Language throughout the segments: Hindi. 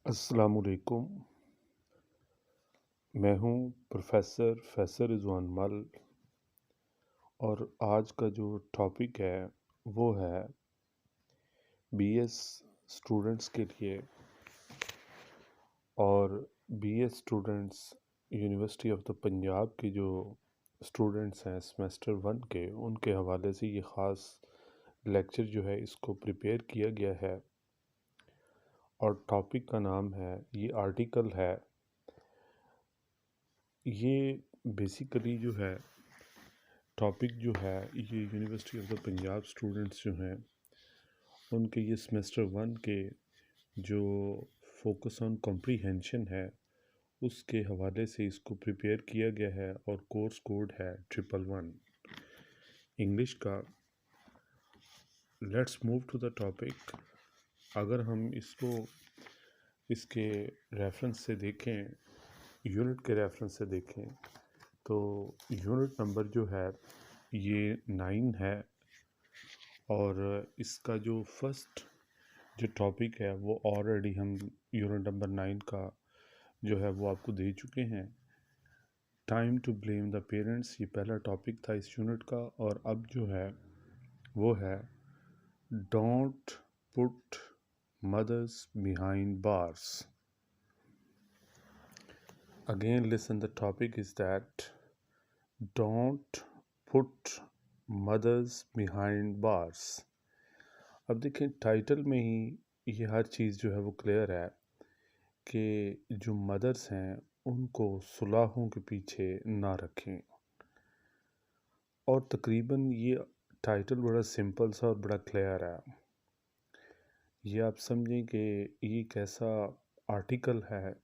अस्सलामुअलैकुम। मैं हूँ प्रोफेसर फैसल रिजवान मल और आज का जो टॉपिक है वो है बीएस स्टूडेंट्स के लिए। और BS students university of the Punjab के जो स्टूडेंट्स हैं सेमेस्टर 1 के, उनके हवाले से ये ख़ास लेक्चर जो है इसको प्रिपेयर किया गया है। और टॉपिक का नाम है, ये आर्टिकल है, ये बेसिकली जो है टॉपिक जो है ये university of the Punjab students जो हैं उनके ये सेमेस्टर 1 के जो फोकस ऑन कॉम्प्रीहेंशन है उसके हवाले से इसको प्रिपेयर किया गया है। और कोर्स कोड है 111 इंग्लिश का। Let's move to the topic. अगर हम इसको इसके रेफरेंस से देखें, यूनिट के रेफरेंस से देखें, तो यूनिट नंबर जो है ये 9 है। और इसका जो फर्स्ट जो टॉपिक है वो ऑलरेडी हम यूनिट नंबर 9 का जो है वो आपको दे चुके हैं। Time to blame the parents, ये पहला टॉपिक था इस यूनिट का। और अब जो है वो है don't put mothers behind bars. Again listen, the topic is that don't put mothers behind bars. अब देखें, टाइटल में ही ये हर चीज़ जो है वो क्लियर है कि जो मदर्स हैं उनको सुलाहों के पीछे ना रखें। और तकरीबन ये टाइटल बड़ा सिंपल सा और बड़ा क्लियर है। ये आप समझें कि ये एक ऐसा आर्टिकल है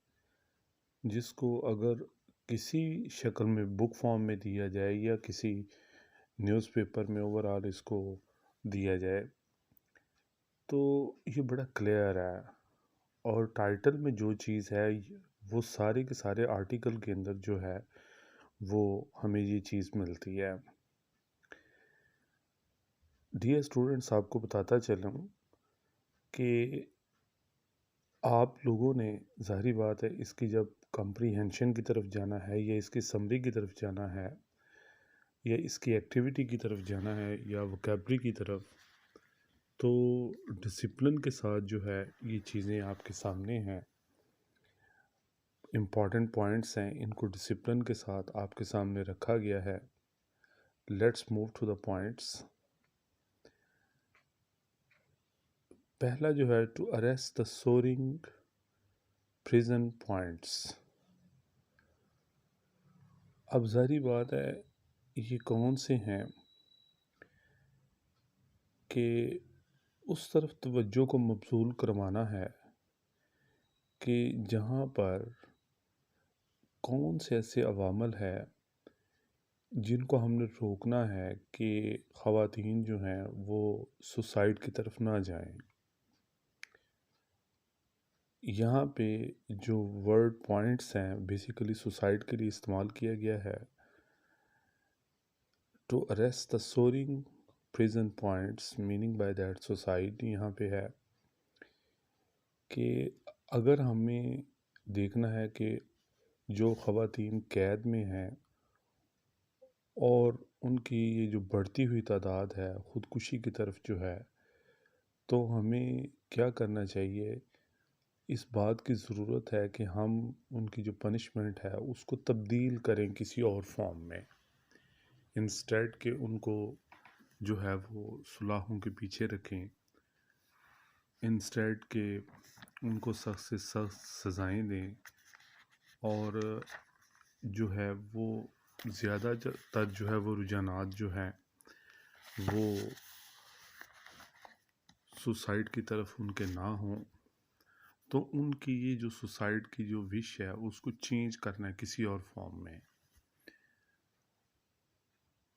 जिसको अगर किसी शक्ल में बुक फॉर्म में दिया जाए या किसी न्यूज़पेपर में ओवरऑल इसको दिया जाए तो ये बड़ा क्लियर है। और टाइटल में जो चीज़ है वो सारे के सारे आर्टिकल के अंदर जो है वो हमें ये चीज़ मिलती है। डियर स्टूडेंट्स, आपको बताता चलूँ कि आप लोगों ने, ज़ाहिर बात है, इसकी जब कॉम्प्रीहेंशन की तरफ जाना है या इसकी समरी की तरफ जाना है या इसकी एक्टिविटी की तरफ जाना है या वोकैबुलरी की तरफ, तो डिसिप्लिन के साथ जो है ये चीज़ें आपके सामने हैं। इम्पॉर्टेंट पॉइंट्स हैं, इनको डिसिप्लिन के साथ आपके सामने रखा गया है। Let's move to the points. पहला जो है, to arrest the soaring prison points. अब ज़ाहिर बात है ये कौन से हैं कि उस तरफ तवज्जो को मबसूल करवाना है कि जहाँ पर कौन से ऐसे अवामल है जिनको हमने रोकना है कि ख़वातीन जो हैं वो सुसाइड की तरफ ना जाएं। यहाँ पे जो वर्ड पॉइंट्स हैं बेसिकली सुसाइड के लिए इस्तेमाल किया गया है। To arrest the soaring prison points, meaning by that suicide यहाँ पे है कि अगर हमें देखना है कि जो ख़वातीन कैद में हैं और उनकी ये जो बढ़ती हुई तादाद है ख़ुदकुशी की तरफ जो है, तो हमें क्या करना चाहिए। इस बात की ज़रूरत है कि हम उनकी जो पनिशमेंट है उसको तब्दील करें किसी और फॉर्म में, इंस्टेड के उनको जो है वो सुलाहों के पीछे रखें, इंस्टेड के उनको सख्त से सख्त सज़ाएँ दें और जो है वो ज़्यादातर जो है वो रुझानात जो हैं वो सुसाइड की तरफ उनके ना हों। तो उनकी ये जो सुसाइड की जो विश है उसको चेंज करना है किसी और फॉर्म में।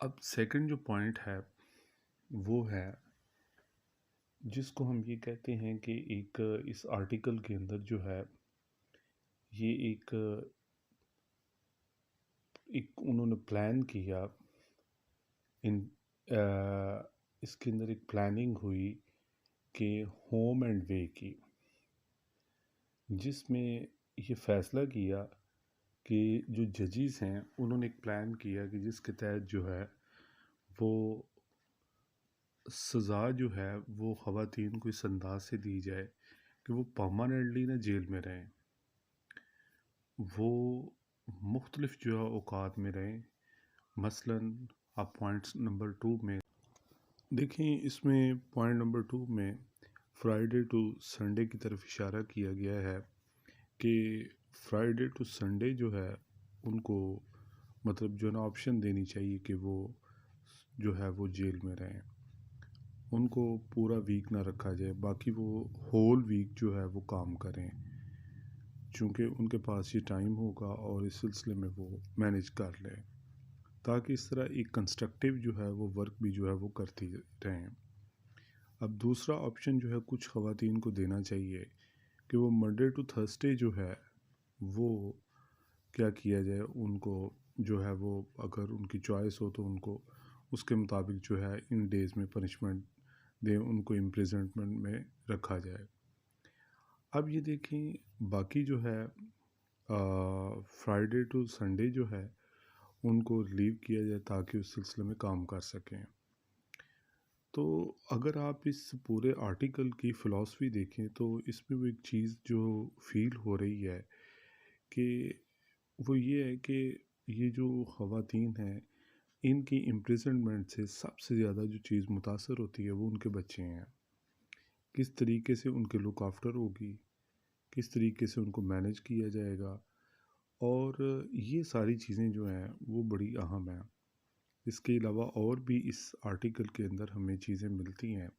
अब सेकंड जो पॉइंट है वो है जिसको हम ये कहते हैं कि एक इस आर्टिकल के अंदर जो है ये एक उन्होंने प्लान किया। इन इसके अंदर एक प्लानिंग हुई कि होम एंड वे की, जिसमें ये फ़ैसला किया कि जो जजेस हैं उन्होंने एक प्लान किया कि जिसके तहत जो है वो सज़ा जो है वो ख़वातीन को इस अंदाज से दी जाए कि वो परमानेंटली ना जेल में रहें, वो मुख्तलिफ जो है औकात में रहें। मसलन आप पॉइंट्स नंबर 2 में देखें, इसमें पॉइंट नंबर 2 में फ्राइडे टू संडे की तरफ इशारा किया गया है कि फ्राइडे टू संडे जो है उनको मतलब जो है ना ऑप्शन देनी चाहिए कि वो जो है वो जेल में रहें, उनको पूरा वीक ना रखा जाए, बाकी वो होल वीक जो है वो काम करें, चूँकि उनके पास ये टाइम होगा और इस सिलसिले में वो मैनेज कर लें, ताकि इस तरह एक कंस्ट्रक्टिव जो है वो वर्क भी जो है वो करती रहें। अब दूसरा ऑप्शन जो है कुछ ख़वातीन को देना चाहिए कि वो मंडे टू थर्सडे जो है वो क्या किया जाए, उनको जो है वो अगर उनकी चॉइस हो तो उनको उसके मुताबिक जो है इन डेज़ में पनिशमेंट दें, उनको इम्प्रिजनमेंट में रखा जाए। अब ये देखें, बाकी जो है फ्राइडे टू संडे जो है उनको लीव किया जाए ताकि उस सिलसिले में काम कर सकें। तो अगर आप इस पूरे आर्टिकल की फ़िलासफ़ी देखें तो इसमें वो एक चीज़ जो फ़ील हो रही है कि वो ये है कि ये जो ख़वातीन हैं इनकी इम्प्रिजनमेंट से सबसे ज़्यादा जो चीज़ मुतासर होती है वो उनके बच्चे हैं। किस तरीके से उनके लुक आफ्टर होगी, किस तरीके से उनको मैनेज किया जाएगा, और ये सारी चीज़ें जो हैं वो बड़ी अहम हैं। इसके अलावा और भी इस आर्टिकल के अंदर हमें चीज़ें मिलती हैं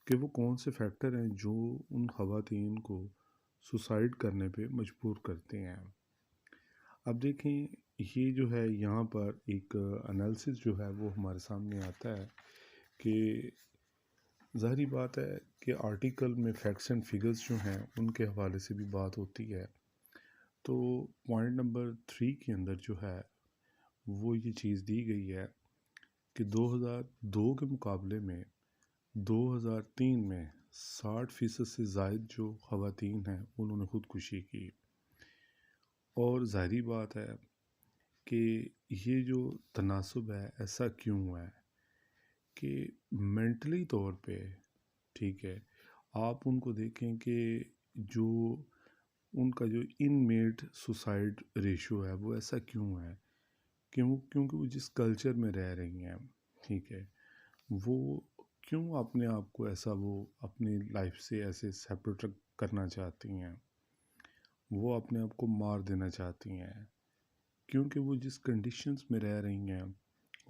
कि वो कौन से फैक्टर हैं जो उन ख़वातीन को सुसाइड करने पे मजबूर करते हैं। अब देखें, ये जो है यहाँ पर एक एनालिसिस जो है वो हमारे सामने आता है कि ज़ाहिरी बात है कि आर्टिकल में फैक्ट्स एंड फिगर्स जो हैं उनके हवाले से भी बात होती है। तो पॉइंट नंबर 3 के अंदर जो है वो ये चीज़ दी गई है कि 2002 के मुकाबले में 2003 में 60% से ज़ायद जो ख़वातीन हैं उन्होंने ख़ुदकुशी की। और ज़ाहिरी बात है कि ये जो तनासुब है ऐसा क्यों हुआ है कि मेंटली तौर पे, ठीक है, आप उनको देखें कि जो उनका जो इनमेट सुसाइड रेशियो है वो ऐसा क्यों है, क्योंकि वो जिस कल्चर में रह रही हैं, ठीक है, वो क्यों अपने आप को ऐसा वो अपनी लाइफ से ऐसे सेपरेट करना चाहती हैं, वो अपने आप को मार देना चाहती हैं, क्योंकि वो जिस कंडीशंस में रह रही हैं,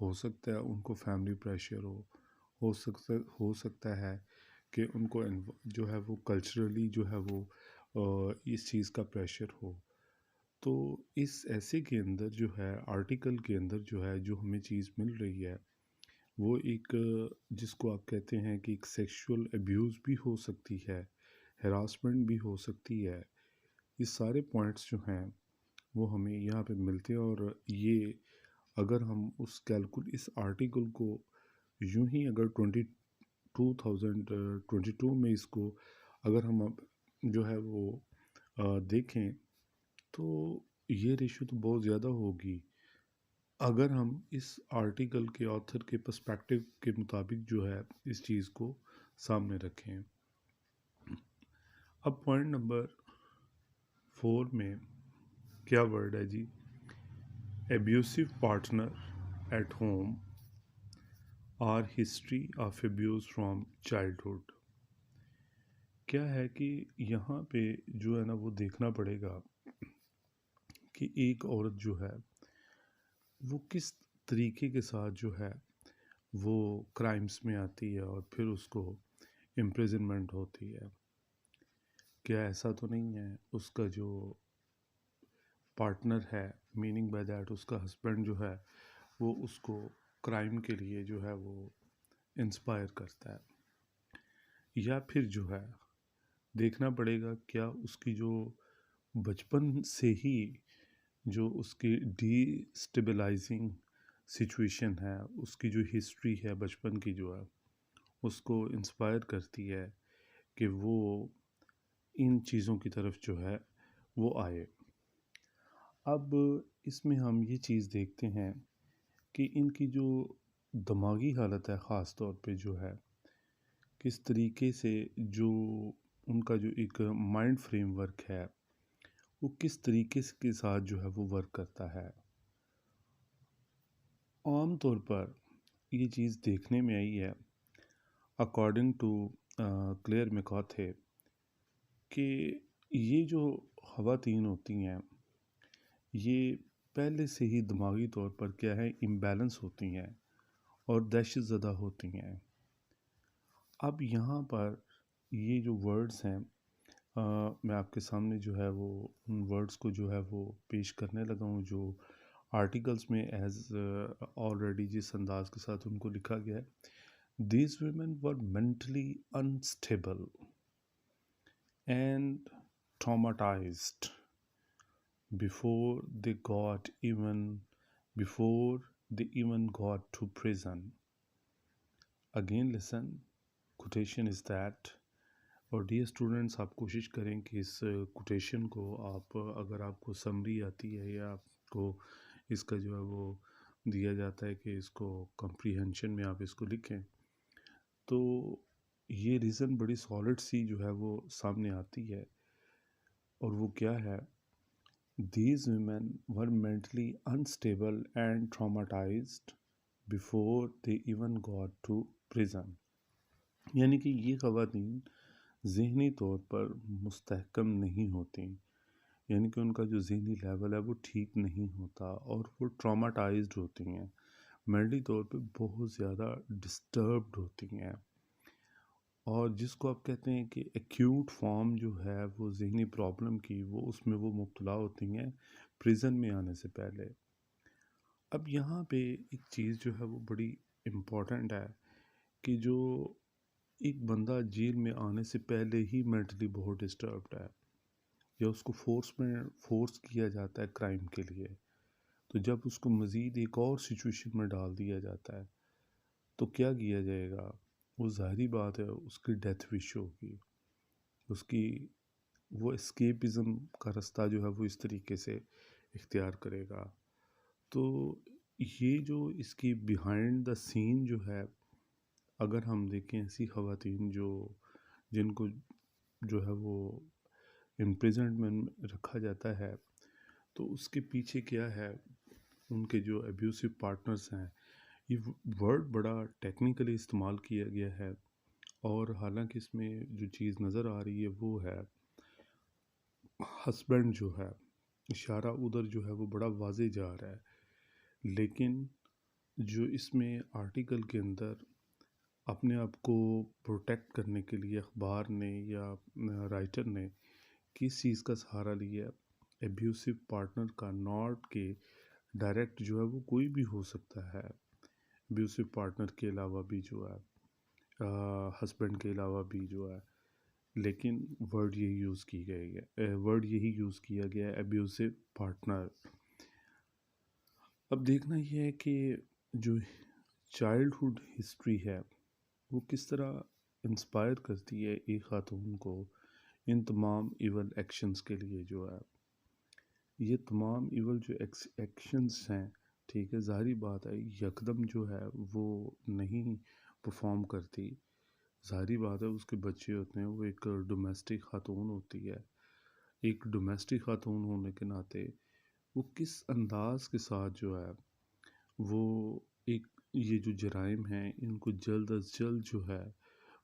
हो सकता है उनको फैमिली प्रेशर हो सकता है कि उनको जो है वो कल्चरली जो है वो इस चीज़ का प्रेशर हो। तो इस ऐसे के अंदर जो है आर्टिकल के अंदर जो है जो हमें चीज़ मिल रही है वो एक जिसको आप कहते हैं कि एक सेक्सुअल अब्यूज़ भी हो सकती है, हरासमेंट भी हो सकती है। ये सारे पॉइंट्स जो हैं वो हमें यहाँ पे मिलते हैं, और ये अगर हम इस आर्टिकल को यूं ही अगर 2022 में इसको अगर हम अब जो है वो देखें तो ये रेशो तो बहुत ज़्यादा होगी अगर हम इस आर्टिकल के ऑथर के पर्सपेक्टिव के मुताबिक जो है इस चीज़ को सामने रखें। अब पॉइंट नंबर 4 में क्या वर्ड है जी? एब्यूसिव पार्टनर एट होम और history of abuse from childhood. क्या है कि यहाँ पे जो है ना वो देखना पड़ेगा कि एक औरत जो है वो किस तरीके के साथ जो है वो क्राइम्स में आती है और फिर उसको इम्प्रिजनमेंट होती है। क्या ऐसा तो नहीं है उसका जो पार्टनर है, मीनिंग बाय दैट उसका हस्बैंड जो है वो उसको क्राइम के लिए जो है वो इंस्पायर करता है, या फिर जो है देखना पड़ेगा क्या उसकी जो बचपन से ही जो उसकी डीस्टेबलाइजिंग सिचुएशन है, उसकी जो हिस्ट्री है बचपन की जो है उसको इंस्पायर करती है कि वो इन चीज़ों की तरफ जो है वो आए। अब इसमें हम ये चीज़ देखते हैं कि इनकी जो दिमागी हालत है ख़ास तौर पे जो है, किस तरीके से जो उनका जो एक माइंड फ्रेमवर्क है, वो किस तरीके से के साथ जो है वो वर्क करता है। आम तौर पर ये चीज़ देखने में आई है अकॉर्डिंग टू क्लेयर मैकॉथे कि ये जो ख़वातीन होती हैं, ये पहले से ही दिमागी तौर पर क्या है इम्बैलेंस होती हैं और दहशत ज़दा होती हैं। अब यहाँ पर ये जो वर्ड्स हैं, मैं आपके सामने जो है वो उन वर्ड्स को जो है वो पेश करने लगा हूँ जो आर्टिकल्स में एज ऑलरेडी जिस अंदाज के साथ उनको लिखा गया है। These women were mentally unstable and traumatized before they got even before they even got to prison. Again listen, quotation is that। और डियर स्टूडेंट्स, आप कोशिश करें कि इस कोटेशन को आप, अगर आपको समरी आती है या आपको इसका जो है वो दिया जाता है कि इसको कॉम्प्रीहेंशन में आप इसको लिखें, तो ये रीज़न बड़ी सॉलिड सी जो है वो सामने आती है। और वो क्या है, These women were mentally unstable and traumatized before they even got to prison। यानी कि ये ख़वातीन ज़हनी तौर पर मुस्तहकम नहीं होती, यानी कि उनका जो ज़हनी लेवल है वो ठीक नहीं होता और वो ट्रॉमाटाइज्ड होती हैं, मेंटली तौर पे बहुत ज़्यादा डिस्टर्ब्ड होती हैं। और जिसको आप कहते हैं कि एक्यूट फॉर्म जो है वो ज़हनी प्रॉब्लम की, वो उसमें वो मुब्तला होती हैं प्रिज़न में आने से पहले। अब यहाँ पे एक चीज़ जो है वो बड़ी इम्पॉर्टेंट है कि जो एक बंदा जेल में आने से पहले ही मेंटली बहुत डिस्टर्ब्ड है या उसको फोर्स किया जाता है क्राइम के लिए, तो जब उसको मज़ीद एक और सिचुएशन में डाल दिया जाता है तो क्या किया जाएगा, वो ज़ाहिरी बात है उसकी डेथ विश होगी, उसकी वो एस्केपिज़म का रास्ता जो है वो इस तरीके से इख्तियार करेगा। तो ये जो इसकी बिहाइंड द सीन जो है, अगर हम देखें ऐसी ख़वातीन जो जिनको जो है वो इम्प्रिजनमेंट में रखा जाता है, तो उसके पीछे क्या है, उनके जो अब्यूसिव पार्टनर्स हैं। ये वर्ड बड़ा टेक्निकली इस्तेमाल किया गया है और हालांकि इसमें जो चीज़ नज़र आ रही है वो है हस्बैंड जो है, इशारा उधर जो है वो बड़ा वाज़े जा रहा है, लेकिन जो इसमें आर्टिकल के अंदर अपने आप को प्रोटेक्ट करने के लिए अखबार ने या राइटर ने किस चीज़ का सहारा लिया, एब्यूसिव पार्टनर का, नॉट के डायरेक्ट जो है वो कोई भी हो सकता है, एब्यूसिव पार्टनर के अलावा भी जो है, हस्बैंड के अलावा भी जो है, लेकिन वर्ड यही यूज़ की गई है, वर्ड यही यूज़ किया गया है एब्यूसिव पार्टनर। अब देखना ये है कि जो चाइल्डहुड हिस्ट्री है वो किस तरह इंस्पायर करती है एक खातून को इन तमाम इवल एक्शंस के लिए। जो है ये तमाम इवल जो एक्शंस हैं, ठीक है, ज़ाहिरी बात है यकदम जो है वो नहीं परफॉर्म करती, ज़ाहिरी बात है उसके बच्चे होते हैं, वो एक डोमेस्टिक खातून होती है। एक डोमेस्टिक खातून होने के नाते वो किस अंदाज के साथ जो है वो एक ये जो जराइम हैं इनको जल्द अज जल्द जो है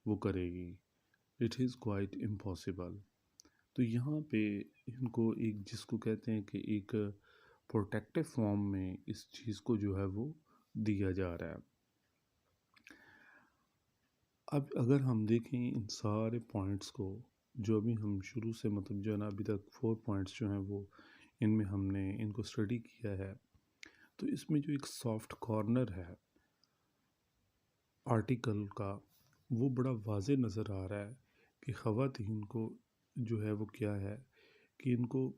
वो करेगी, इट इज़ क्वाइट इम्पॉसिबल। तो यहाँ पे इनको एक जिसको कहते हैं कि एक प्रोटेक्टिव फॉर्म में इस चीज़ को जो है वो दिया जा रहा है। अब अगर हम देखें इन सारे पॉइंट्स को जो अभी हम शुरू से मतलब जो है ना अभी तक 4 पॉइंट्स जो हैं वो इनमें हमने इनको स्टडी किया है, तो इसमें जो एक सॉफ्ट कॉर्नर है आर्टिकल का वो बड़ा वाज़े नज़र आ रहा है कि ख़वातीन को जो है वो क्या है कि इनको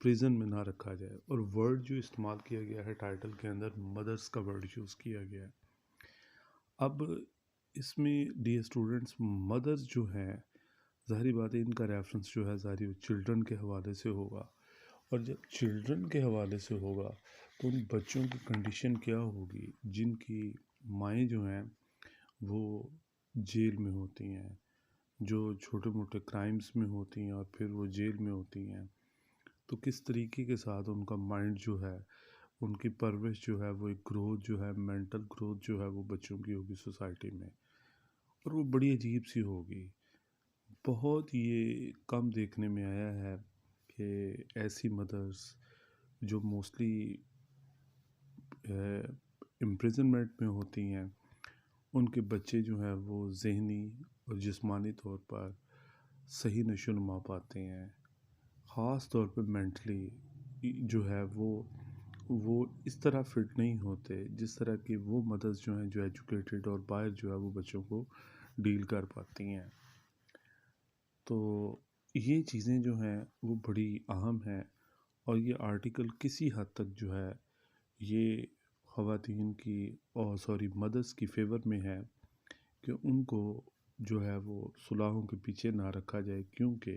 प्रिजन में ना रखा जाए। और वर्ड जो इस्तेमाल किया गया है टाइटल के अंदर, मदर्स का वर्ड यूज़ किया गया है। अब इसमें डियर स्टूडेंट्स, मदर्स जो हैं ज़ाहिर बात है इनका रेफरेंस जो है ज़ाहिर चिल्ड्रन के हवाले से होगा, और जब चिल्ड्रन के हवाले से होगा तो उन बच्चों की कंडीशन क्या होगी जिनकी माएँ जो हैं वो जेल में होती हैं, जो छोटे मोटे क्राइम्स में होती हैं और फिर वो जेल में होती हैं। तो किस तरीके के साथ उनका माइंड जो है, उनकी परवरिश जो है, वो एक ग्रोथ जो है, मेंटल ग्रोथ जो है वो बच्चों की होगी सोसाइटी में, और वो बड़ी अजीब सी होगी। बहुत ये कम देखने में आया है कि ऐसी मदर्स जो मोस्टली इम्प्रिजनमेंट में होती हैं, उनके बच्चे जो हैं वो ज़हनी और जिस्मानी तौर पर सही नशोनुमा पाते हैं। ख़ास तौर पे मेंटली जो है वो इस तरह फिट नहीं होते जिस तरह की वो मदर्स जो हैं जो एजुकेटेड और बाहर जो है वो बच्चों को डील कर पाती हैं। तो ये चीज़ें जो हैं वो बड़ी अहम हैं, और ये आर्टिकल किसी हद तक जो है ये ख़वातीन की और सॉरी मदर्स की फ़ेवर में है कि उनको जो है वो सुलाहों के पीछे ना रखा जाए, क्योंकि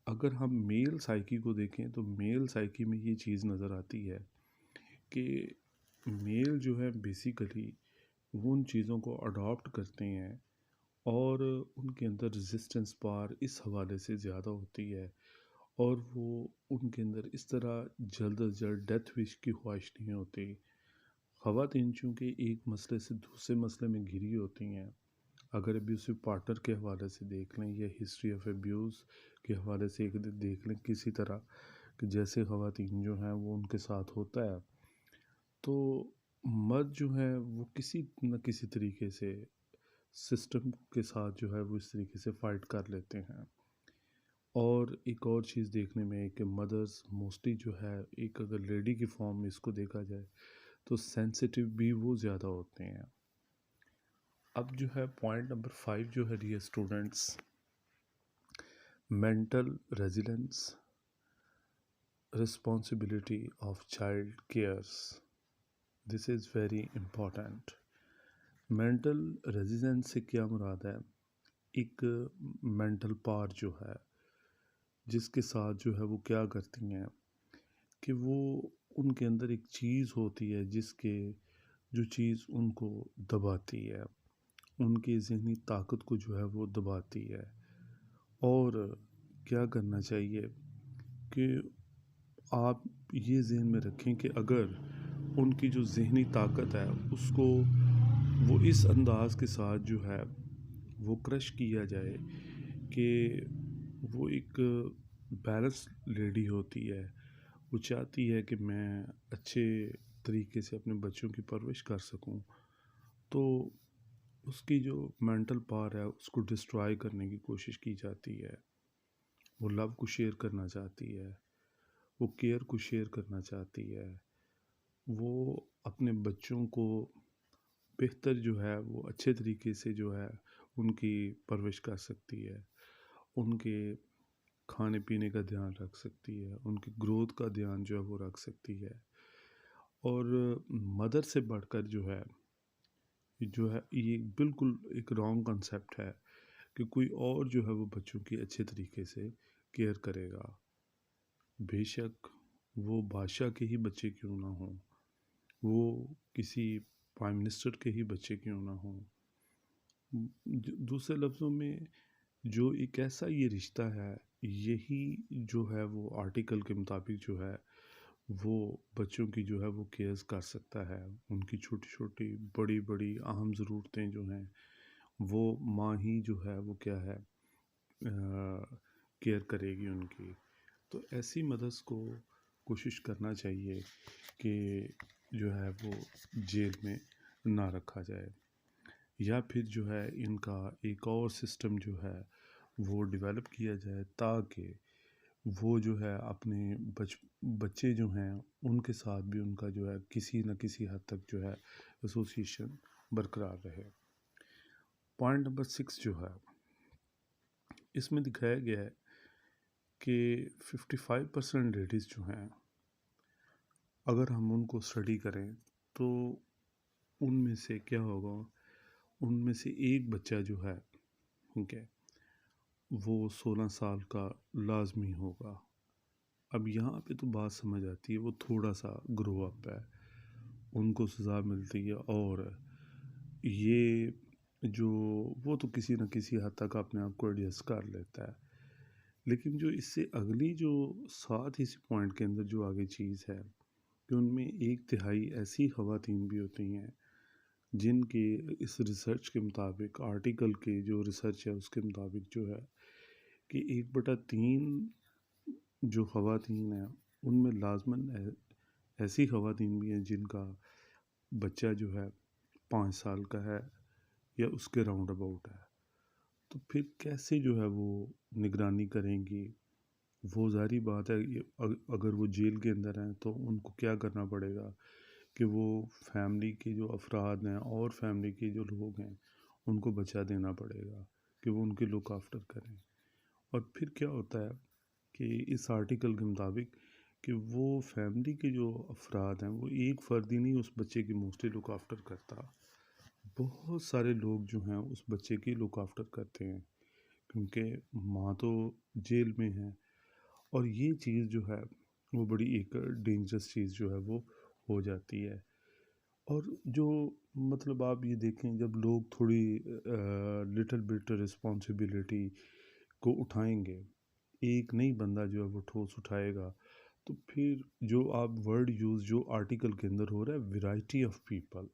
अगर हम मेल साइकी को देखें तो मेल साइकी में ये चीज़ नज़र आती है कि मेल जो है बेसिकली वो उन चीज़ों को अडॉप्ट करते हैं, और उनके अंदर रेजिस्टेंस पावर इस हवाले से ज़्यादा होती है, और वो उनके अंदर इस तरह जल्द अज जल्द डेथ विश की ख्वाहिश नहीं होती। ख़वातीन चूँकि एक मसले से दूसरे मसले में घिरी होती हैं, अगर अब्यूसिव पार्टनर के हवाले से देख लें या हिस्ट्री ऑफ अब्यूज़ के हवाले से एक देख लें किसी तरह कि जैसे ख़वातीन जो हैं वो उनके साथ होता है, तो मर्द जो है वो किसी न किसी तरीके से सिस्टम के साथ जो है वो इस तरीके से फ़ाइट कर लेते हैं। और एक और चीज़ देखने में है कि मदर्स मोस्टली जो है, एक अगर लेडी की फॉर्म में इसको देखा जाए तो सेंसिटिव भी वो ज़्यादा होते हैं। अब जो है पॉइंट नंबर 5 जो है dear students, mental resilience, responsibility of child cares, this is very important. Mental resilience से क्या मुराद है? एक मेंटल पावर जो है जिसके साथ जो है वो क्या करती हैं कि वो उनके अंदर एक चीज़ होती है जिसके जो चीज़ उनको दबाती है, उनकी ज़हनी ताकत को जो है वो दबाती है। और क्या करना चाहिए कि आप ये ज़हन में रखें कि अगर उनकी जो ज़हनी ताकत है उसको वो इस अंदाज़ के साथ जो है वो क्रश किया जाए कि वो एक बैलेंस लेडी होती है, वो चाहती है कि मैं अच्छे तरीके से अपने बच्चों की परवरिश कर सकूं, तो उसकी जो मेंटल पावर है उसको डिस्ट्रॉय करने की कोशिश की जाती है। वो लव को शेयर करना चाहती है, वो केयर को शेयर करना चाहती है, वो अपने बच्चों को बेहतर जो है वो अच्छे तरीके से जो है उनकी परवरिश कर सकती है, उनके खाने पीने का ध्यान रख सकती है, उनकी ग्रोथ का ध्यान जो है वो रख सकती है। और मदर से बढ़कर जो है ये बिल्कुल एक रॉन्ग कंसेप्ट है कि कोई और जो है वो बच्चों की अच्छे तरीके से केयर करेगा। बेशक वो बादशाह के ही बच्चे क्यों ना हों, वो किसी प्राइम मिनिस्टर के ही बच्चे क्यों ना हों। दूसरे लफ्ज़ों में जो एक ऐसा ये रिश्ता है, यही जो है वो आर्टिकल के मुताबिक जो है वो बच्चों की जो है वो केयर्स कर सकता है। उनकी छोटी छोटी बड़ी बड़ी अहम ज़रूरतें जो हैं वो माँ ही जो है वो क्या है केयर करेगी उनकी। तो ऐसी मदर्स को कोशिश करना चाहिए कि जो है वो जेल में ना रखा जाए, या फिर जो है इनका एक और सिस्टम जो है वो डेवलप किया जाए ताकि वो जो है अपने बच्चे जो हैं उनके साथ भी उनका जो है किसी न किसी हद तक जो है एसोसिएशन बरकरार रहे। पॉइंट नंबर 6 जो है इसमें दिखाया गया है कि 55% लेडीज़ जो हैं, अगर हम उनको स्टडी करें तो उनमें से क्या होगा, उनमें से एक बच्चा जो है, ठीक है, वो 16 साल का लाजमी होगा। अब यहाँ पे तो बात समझ आती है, वो थोड़ा सा ग्रो अप है, उनको सज़ा मिलती है, और ये जो वो तो किसी न किसी हद तक अपने आप को एडजस्ट कर लेता है। लेकिन जो इससे अगली जो साथ इसी पॉइंट के अंदर जो आगे चीज़ है कि उनमें 1/3 ऐसी ख़वातीन भी होती हैं जिनके इस रिसर्च के मुताबिक, आर्टिकल के जो रिसर्च है उसके मुताबिक जो है कि 1/3 जो ख़वातीन हैं उनमें लाजमन ऐसी ख़वातीन भी हैं जिनका बच्चा जो है 5 साल का है या उसके राउंड अबाउट है। तो फिर कैसे जो है वो निगरानी करेंगी? वो ज़ाहिर बात है, अगर वो जेल के अंदर हैं तो उनको क्या करना पड़ेगा कि वो फैमिली के जो अफराद हैं और फैमिली के जो लोग हैं उनको बचा देना पड़ेगा कि वो उनके लुक आफ्टर करें। और फिर क्या होता है कि इस आर्टिकल के मुताबिक कि वो फैमिली के जो अफराद हैं वो एक फ़र्द ही नहीं उस बच्चे की मोस्टली लुक आफ्टर करता, बहुत सारे लोग जो हैं उस बच्चे की लुक आफ्टर करते हैं, क्योंकि माँ तो जेल में है। और ये चीज़ जो है वो बड़ी एक डेंजरस चीज़ जो है वो हो जाती है। और जो मतलब आप ये देखें, जब लोग थोड़ी लिटिल बिट रिस्पॉन्सिबिलिटी को उठाएंगे, एक नहीं बंदा जो है वो ठोस उठाएगा, तो फिर जो आप वर्ड यूज़ जो आर्टिकल के अंदर हो रहा है, वैरायटी ऑफ पीपल,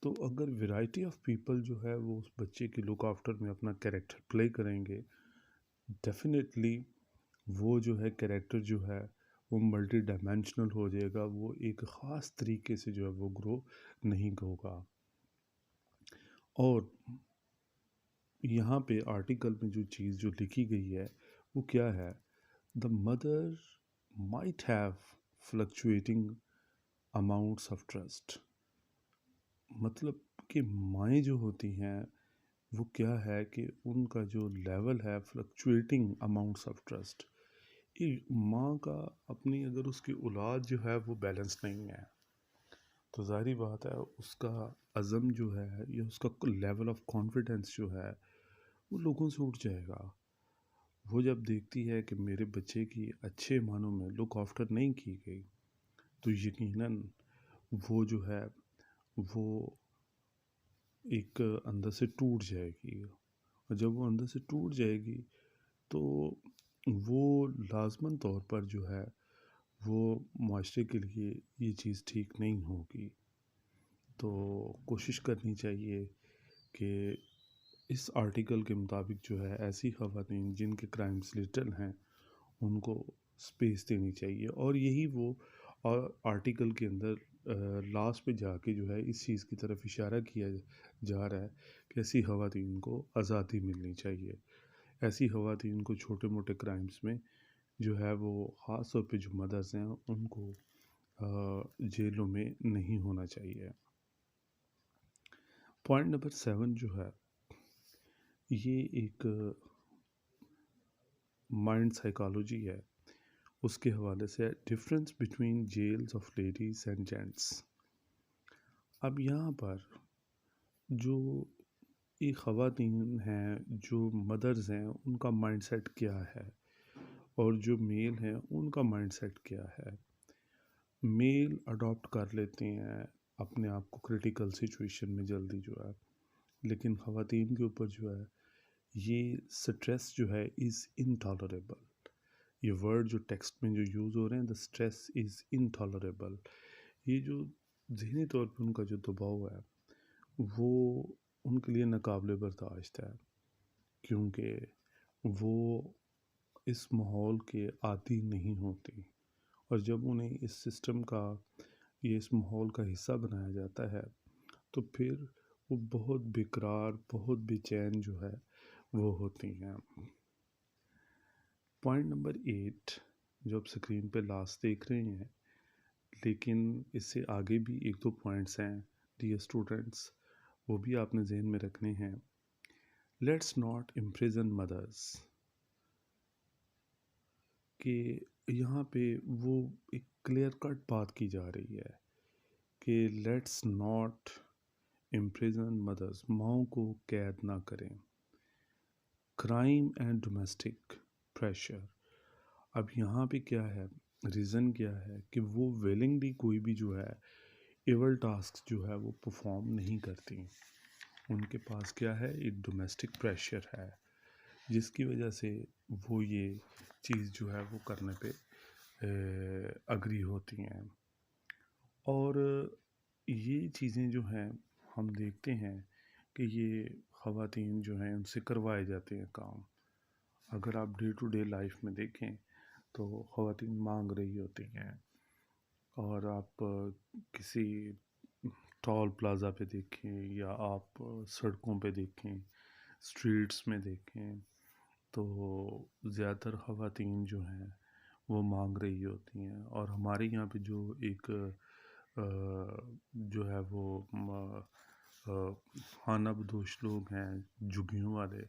तो अगर वैरायटी ऑफ पीपल जो है वो उस बच्चे की लुक आफ्टर में अपना कैरेक्टर प्ले करेंगे, डेफिनेटली वो जो है कैरेक्टर जो है वो मल्टी डायमेंशनल हो जाएगा, वो एक ख़ास तरीके से जो है वो ग्रो नहीं होगा। और यहाँ पे आर्टिकल में जो चीज़ जो लिखी गई है वो क्या है, the mother might have fluctuating amounts of trust. मतलब कि माएँ जो होती हैं वो क्या है कि उनका जो लेवल है फ्लक्चुएटिंग अमाउंट्स ऑफ ट्रस्ट, कि माँ का अपनी अगर उसकी औलाद जो है वो बैलेंस नहीं है तो ज़ाहिर बात है उसका अज़म जो है या उसका लेवल ऑफ कॉन्फिडेंस जो है वो लोगों से उठ जाएगा। वो जब देखती है कि मेरे बच्चे की अच्छे मानों में लुक आफ्टर नहीं की गई, तो यकीनन वो जो है वो एक अंदर से टूट जाएगी। और जब वो अंदर से टूट जाएगी तो वो लाज़मन तौर पर जो है वो माशरे के लिए ये चीज़ ठीक नहीं होगी। तो कोशिश करनी चाहिए कि इस आर्टिकल के मुताबिक जो है ऐसी ख़वातीन जिनके क्राइम्स लिटल हैं उनको स्पेस देनी चाहिए। और यही वो आर्टिकल के अंदर लास्ट पे जाके जो है इस चीज़ की तरफ इशारा किया जा रहा है कि ऐसी ख़वातीन को आज़ादी मिलनी चाहिए। ऐसी ख़वातीन को छोटे मोटे क्राइम्स में जो है वो ख़ास तौर पे जो मदर्स हैं उनको जेलों में नहीं होना चाहिए। पॉइंट नंबर 7 जो है ये एक माइंड साइकोलॉजी है, उसके हवाले से difference between jails of ladies and gents. अब यहाँ पर जो ये ख़वातीन हैं जो मदर्स हैं उनका माइंडसेट क्या है और जो मेल हैं उनका माइंडसेट क्या है। मेल अडॉप्ट कर लेते हैं अपने आप को क्रिटिकल सिचुएशन में जल्दी जो है, लेकिन ख़वातीन के ऊपर जो है ये स्ट्रेस जो है इज़ इनटॉलरेबल। ये वर्ड जो टेक्स्ट में जो यूज़ हो रहे हैं, द स्ट्रेस इज़ इनटॉलरेबल, ये जो ज़हनी तौर पे उनका जो दबाव है वो उनके लिए नाकाबिले बर्दाश्त है, क्योंकि वो इस माहौल के आदी नहीं होती। और जब उन्हें इस सिस्टम का, ये इस माहौल का हिस्सा बनाया जाता है तो फिर वो बहुत बेकरार, बहुत बेचैन जो है वो होती हैं। पॉइंट नंबर 8 जो आप स्क्रीन पे लास्ट देख रहे हैं, लेकिन इससे आगे भी एक दो पॉइंट्स हैं डियर स्टूडेंट्स, वो भी आपने जहन में रखने हैं। लेट्स नॉट इम्प्रिजन मदर्स, कि यहाँ पे वो एक क्लियर कट बात की जा रही है कि लेट्स नॉट इम्प्रिजन मदर्स, माओं को कैद ना करें। Crime and domestic pressure. अब यहाँ पे क्या है, रीज़न क्या है कि वो विलिंगली कोई भी जो है एवल टास्क जो है वो परफॉर्म नहीं करती। उनके पास क्या है, एक डोमेस्टिक प्रेशर है जिसकी वजह से वो ये चीज़ जो है वो करने पे अग्री होती हैं। और ये चीज़ें जो हैं हम देखते हैं कि ये ख़वातीन जो हैं उनसे करवाए जाते हैं काम। अगर आप डे टू डे लाइफ में देखें तो ख़वातीन मांग रही होती हैं, और आप किसी टॉल प्लाज़ा पे देखें या आप सड़कों पे देखें, स्ट्रीट्स में देखें, तो ज़्यादातर ख़वातीन जो हैं वो मांग रही होती हैं। और हमारे यहाँ पे जो एक जो है वो खाना बदोश लोग हैं, झुग्गियों वाले,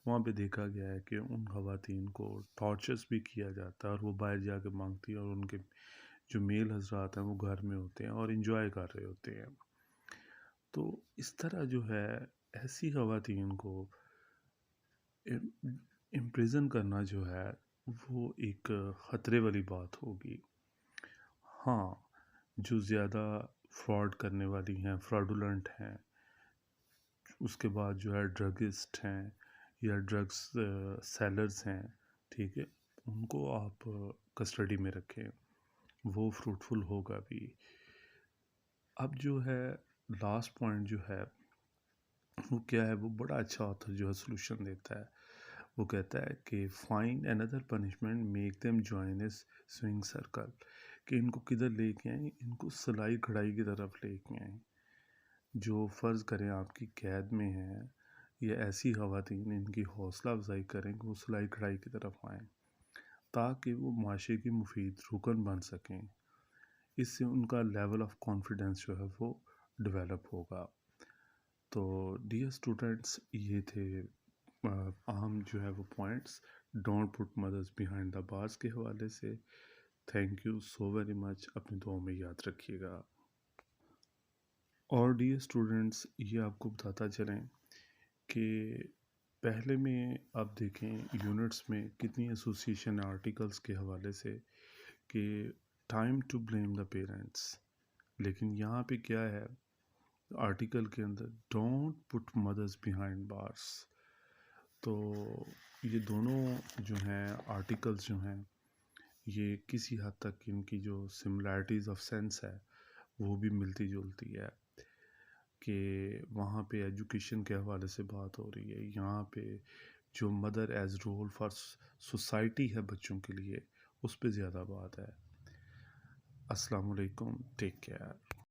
वहाँ पे देखा गया है कि उन ख़वातीन को टॉर्चर्स भी किया जाता है और वो बाहर जाके मांगती हैं, और उनके जो मेल हज़रात हैं वो घर में होते हैं और इन्जॉय कर रहे होते हैं। तो इस तरह जो है ऐसी ख़वातीन को इम्प्रिज़न करना जो है वो एक ख़तरे वाली बात होगी। हाँ, जो ज़्यादा फ्रॉड करने वाली हैं, फ्रॉडुलेंट हैं, उसके बाद जो है ड्रगिस्ट हैं या ड्रग्स सेलर्स हैं, ठीक है, उनको आप कस्टडी में रखें, वो फ्रूटफुल होगा भी। अब जो है लास्ट पॉइंट जो है वो क्या है, वो बड़ा अच्छा ऑथर जो है सोल्यूशन देता है। वो कहता है कि find another punishment, make them join ए स्विंग सर्कल, कि इनको किधर लेके आए, इनको सिलाई कढ़ाई की तरफ लेके आए। जो फ़र्ज़ करें आपकी कैद में हैं या ऐसी ख़वातीन, इनकी हौसला अफजाई करें कि वो सिलाई कढ़ाई की तरफ आएँ, ताकि वो माशरे की मुफीद रुकन बन सकें। इससे उनका लेवल ऑफ कॉन्फिडेंस जो है वो डेवलप होगा। तो डियर स्टूडेंट्स, ये थे अहम जो है वो points don't put mothers behind the bars के हवाले से। Thank you so very much, अपनी दुआ में याद रखिएगा। और डियर स्टूडेंट्स, ये आपको बताता चलें कि पहले में आप देखें यूनिट्स में कितनी एसोसिएशन आर्टिकल्स के हवाले से कि time to blame the parents, लेकिन यहाँ पे क्या है आर्टिकल के अंदर, don't put mothers behind bars. तो ये दोनों जो हैं आर्टिकल्स जो हैं, ये किसी हद तक इनकी जो सिमिलैरिटीज़ ऑफ सेंस है वो भी मिलती जुलती है। कि वहाँ पे एजुकेशन के हवाले से बात हो रही है, यहाँ पे जो mother as role for society है बच्चों के लिए, उस पे ज़्यादा बात है। अस्सलाम वालेकुम, टेक केयर।